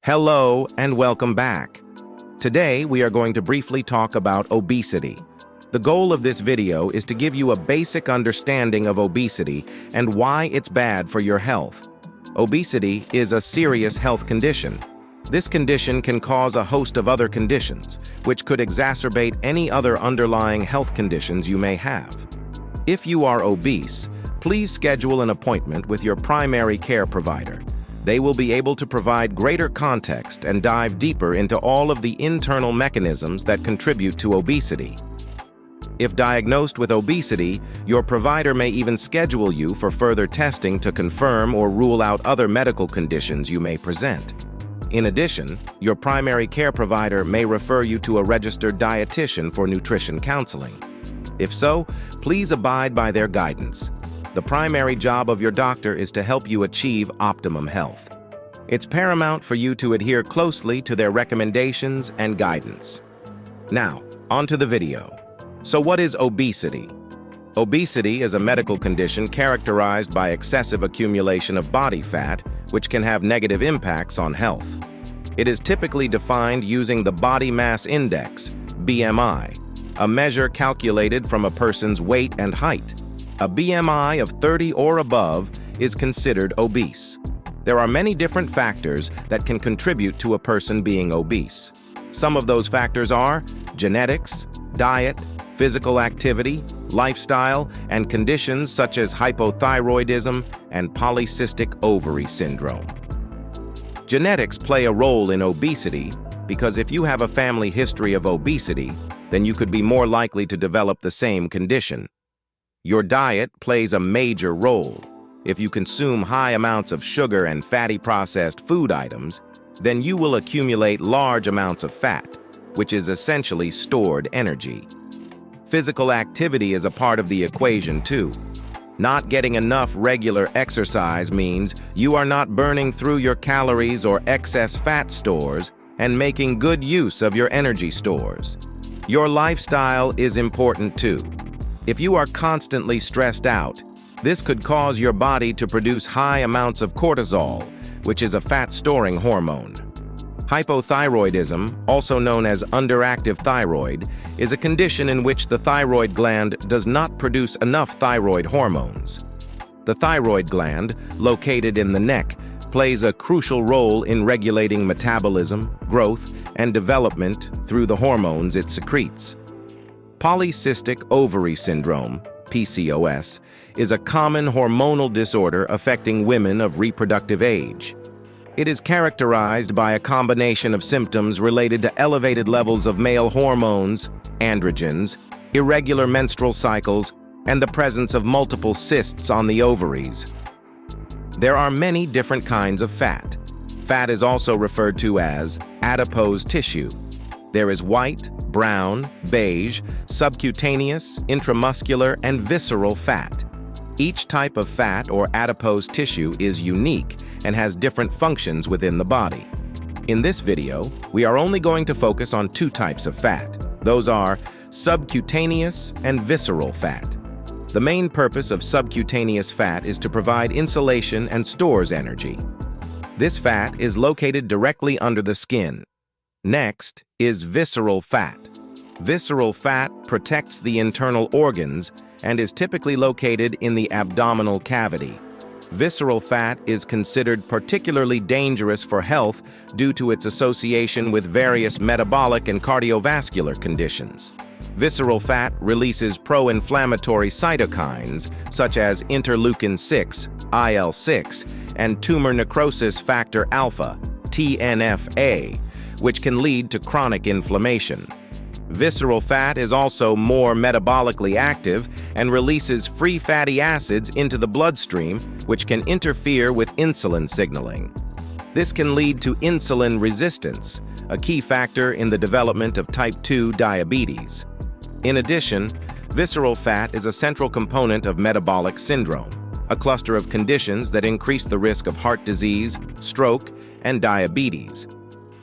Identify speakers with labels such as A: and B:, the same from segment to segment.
A: Hello and welcome back. Today we are going to briefly talk about obesity. The goal of this video is to give you a basic understanding of obesity and why it's bad for your health. Obesity is a serious health condition. This condition can cause a host of other conditions, which could exacerbate any other underlying health conditions you may have. If you are obese, please schedule an appointment with your primary care provider. They will be able to provide greater context and dive deeper into all of the internal mechanisms that contribute to obesity. If diagnosed with obesity, your provider may even schedule you for further testing to confirm or rule out other medical conditions you may present. In addition, your primary care provider may refer you to a registered dietitian for nutrition counseling. If so, please abide by their guidance. The primary job of your doctor is to help you achieve optimum health. It's paramount for you to adhere closely to their recommendations and guidance. Now, onto the video. So what is obesity? Obesity is a medical condition characterized by excessive accumulation of body fat, which can have negative impacts on health. It is typically defined using the body mass index, BMI, a measure calculated from a person's weight and height. A BMI of 30 or above is considered obese. There are many different factors that can contribute to a person being obese. Some of those factors are genetics, diet, physical activity, lifestyle, and conditions such as hypothyroidism and polycystic ovary syndrome. Genetics play a role in obesity because if you have a family history of obesity, then you could be more likely to develop the same condition. Your diet plays a major role. If you consume high amounts of sugar and fatty processed food items, then you will accumulate large amounts of fat, which is essentially stored energy. Physical activity is a part of the equation too. Not getting enough regular exercise means you are not burning through your calories or excess fat stores and making good use of your energy stores. Your lifestyle is important too. If you are constantly stressed out, this could cause your body to produce high amounts of cortisol, which is a fat-storing hormone. Hypothyroidism, also known as underactive thyroid, is a condition in which the thyroid gland does not produce enough thyroid hormones. The thyroid gland, located in the neck, plays a crucial role in regulating metabolism, growth, and development through the hormones it secretes. Polycystic ovary syndrome, PCOS, is a common hormonal disorder affecting women of reproductive age. It is characterized by a combination of symptoms related to elevated levels of male hormones, androgens, irregular menstrual cycles, and the presence of multiple cysts on the ovaries. There are many different kinds of fat. Fat is also referred to as adipose tissue. There is white, brown, beige, subcutaneous, intramuscular, and visceral fat. Each type of fat or adipose tissue is unique and has different functions within the body. In this video, we are only going to focus on two types of fat. Those are subcutaneous and visceral fat. The main purpose of subcutaneous fat is to provide insulation and stores energy. This fat is located directly under the skin. Next is visceral fat. Visceral fat protects the internal organs and is typically located in the abdominal cavity. Visceral fat is considered particularly dangerous for health due to its association with various metabolic and cardiovascular conditions. Visceral fat releases pro-inflammatory cytokines such as interleukin-6, IL-6, and tumor necrosis factor alpha, TNF-A, which can lead to chronic inflammation. Visceral fat is also more metabolically active and releases free fatty acids into the bloodstream, which can interfere with insulin signaling. This can lead to insulin resistance, a key factor in the development of type 2 diabetes. In addition, visceral fat is a central component of metabolic syndrome, a cluster of conditions that increase the risk of heart disease, stroke, and diabetes.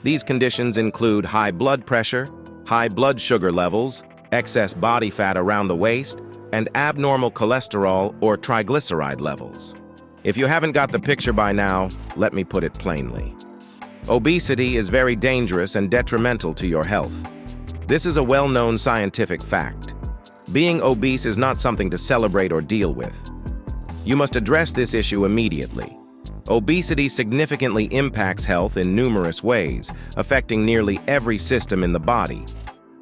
A: These conditions include high blood pressure, high blood sugar levels, excess body fat around the waist, and abnormal cholesterol or triglyceride levels. If you haven't got the picture by now, let me put it plainly. Obesity is very dangerous and detrimental to your health. This is a well-known scientific fact. Being obese is not something to celebrate or deal with. You must address this issue immediately. Obesity significantly impacts health in numerous ways, affecting nearly every system in the body.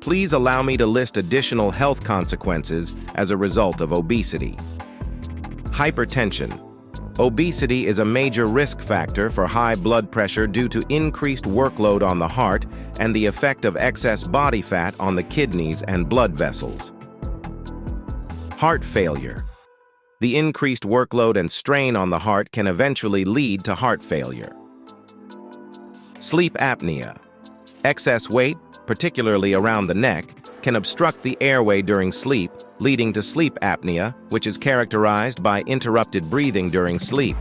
A: Please allow me to list additional health consequences as a result of obesity. Hypertension. Obesity is a major risk factor for high blood pressure due to increased workload on the heart and the effect of excess body fat on the kidneys and blood vessels. Heart failure. The increased workload and strain on the heart can eventually lead to heart failure. Sleep apnea. Excess weight, particularly around the neck, can obstruct the airway during sleep, leading to sleep apnea, which is characterized by interrupted breathing during sleep.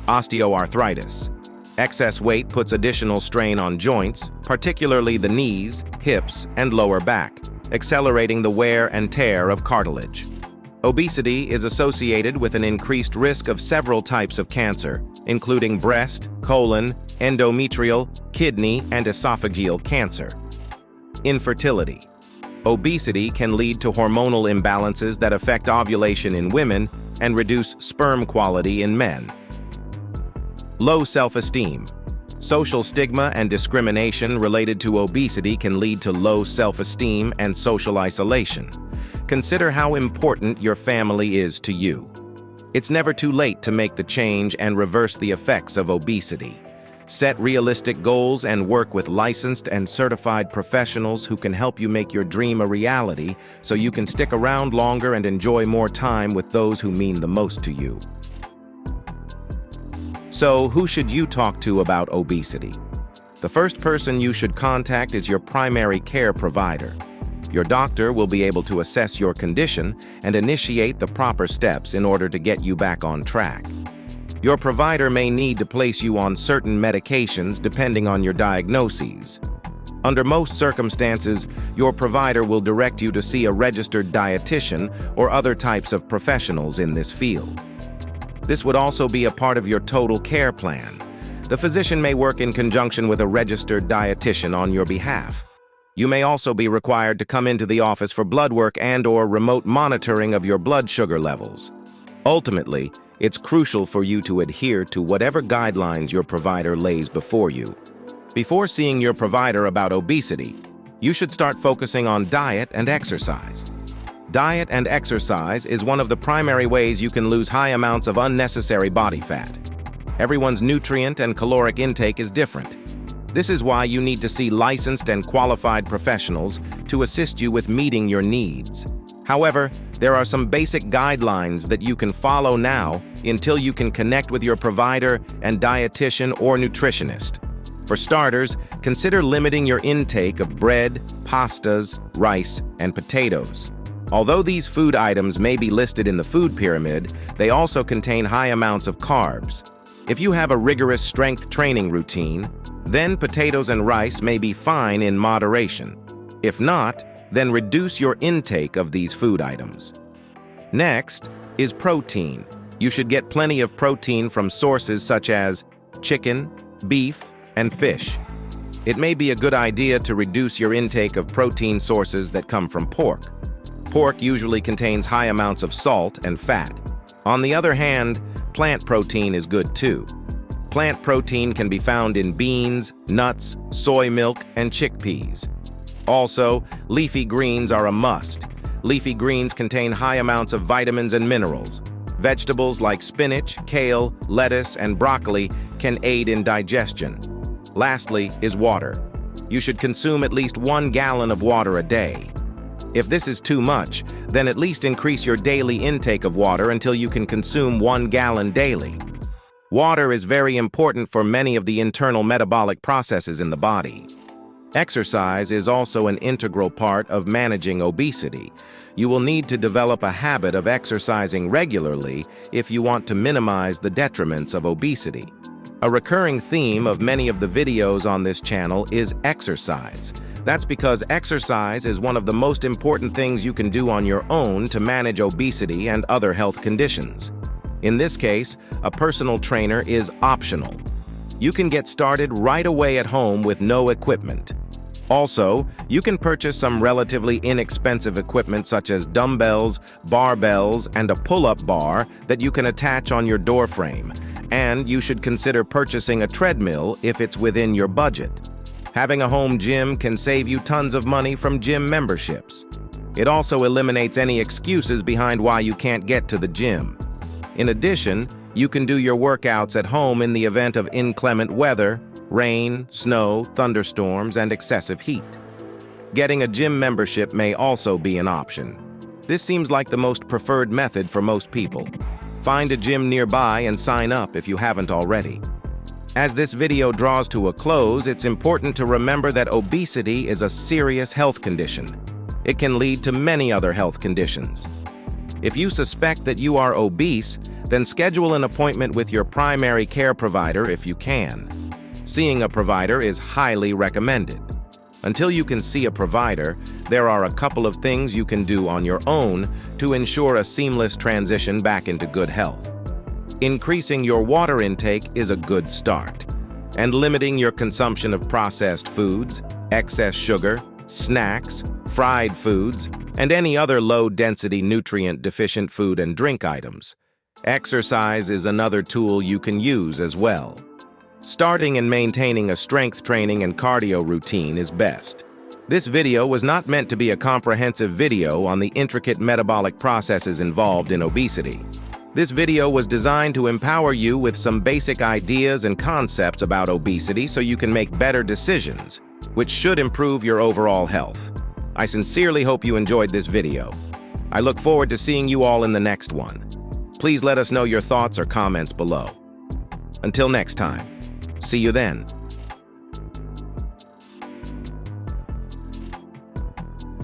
A: Osteoarthritis. Excess weight puts additional strain on joints, particularly the knees, hips, and lower back, accelerating the wear and tear of cartilage. Obesity is associated with an increased risk of several types of cancer, including breast, colon, endometrial, kidney, and esophageal cancer. Infertility. Obesity can lead to hormonal imbalances that affect ovulation in women and reduce sperm quality in men. Low self-esteem. Social stigma and discrimination related to obesity can lead to low self-esteem and social isolation. Consider how important your family is to you. It's never too late to make the change and reverse the effects of obesity. Set realistic goals and work with licensed and certified professionals who can help you make your dream a reality so you can stick around longer and enjoy more time with those who mean the most to you. So, who should you talk to about obesity? The first person you should contact is your primary care provider. Your doctor will be able to assess your condition and initiate the proper steps in order to get you back on track. Your provider may need to place you on certain medications depending on your diagnoses. Under most circumstances, your provider will direct you to see a registered dietitian or other types of professionals in this field. This would also be a part of your total care plan. The physician may work in conjunction with a registered dietitian on your behalf. You may also be required to come into the office for blood work and/or remote monitoring of your blood sugar levels. Ultimately, it's crucial for you to adhere to whatever guidelines your provider lays before you. Before seeing your provider about obesity, you should start focusing on diet and exercise. Diet and exercise is one of the primary ways you can lose high amounts of unnecessary body fat. Everyone's nutrient and caloric intake is different. This is why you need to see licensed and qualified professionals to assist you with meeting your needs. However, there are some basic guidelines that you can follow now until you can connect with your provider and dietitian or nutritionist. For starters, consider limiting your intake of bread, pastas, rice, and potatoes. Although these food items may be listed in the food pyramid, they also contain high amounts of carbs. If you have a rigorous strength training routine, then potatoes and rice may be fine in moderation. If not, then reduce your intake of these food items. Next is protein. You should get plenty of protein from sources such as chicken, beef, and fish. It may be a good idea to reduce your intake of protein sources that come from pork. Pork usually contains high amounts of salt and fat. On the other hand, plant protein is good too. Plant protein can be found in beans, nuts, soy milk, and chickpeas. Also, leafy greens are a must. Leafy greens contain high amounts of vitamins and minerals. Vegetables like spinach, kale, lettuce, and broccoli can aid in digestion. Lastly is water. You should consume at least 1 gallon of water a day. If this is too much, then at least increase your daily intake of water until you can consume 1 gallon daily. Water is very important for many of the internal metabolic processes in the body. Exercise is also an integral part of managing obesity. You will need to develop a habit of exercising regularly if you want to minimize the detriments of obesity. A recurring theme of many of the videos on this channel is exercise. That's because exercise is one of the most important things you can do on your own to manage obesity and other health conditions. In this case, a personal trainer is optional. You can get started right away at home with no equipment. Also, you can purchase some relatively inexpensive equipment such as dumbbells, barbells, and a pull-up bar that you can attach on your door frame. And you should consider purchasing a treadmill if it's within your budget. Having a home gym can save you tons of money from gym memberships. It also eliminates any excuses behind why you can't get to the gym. In addition, you can do your workouts at home in the event of inclement weather, rain, snow, thunderstorms, and excessive heat. Getting a gym membership may also be an option. This seems like the most preferred method for most people. Find a gym nearby and sign up if you haven't already. As this video draws to a close, it's important to remember that obesity is a serious health condition. It can lead to many other health conditions. If you suspect that you are obese, then schedule an appointment with your primary care provider if you can. Seeing a provider is highly recommended. Until you can see a provider, there are a couple of things you can do on your own to ensure a seamless transition back into good health. Increasing your water intake is a good start, and limiting your consumption of processed foods, excess sugar, snacks, fried foods, and any other low-density nutrient-deficient food and drink items. Exercise is another tool you can use as well. Starting and maintaining a strength training and cardio routine is best. This video was not meant to be a comprehensive video on the intricate metabolic processes involved in obesity. This video was designed to empower you with some basic ideas and concepts about obesity so you can make better decisions, which should improve your overall health. I sincerely hope you enjoyed this video. I look forward to seeing you all in the next one. Please let us know your thoughts or comments below. Until next time, see you then.